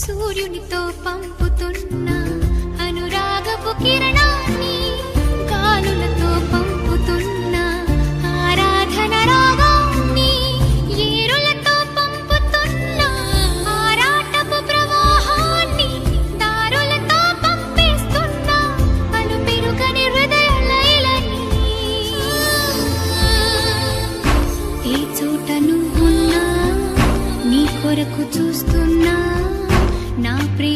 సూర్యునితో పంపుతున్న అనురాగపు కిరణాన్ని, గాలులతో పంపుతున్న ఆరాధన రాగాన్ని, ఏరులతో పంపుతున్న ఆరాటపు ప్రవాహాన్ని, దారులతో పంపిస్తున్న అలుపెరుగని హృదయ లయలని. ఏ చోట నువ్వున్నా నీ కొరకు చూస్తున్నా నా ప్రియ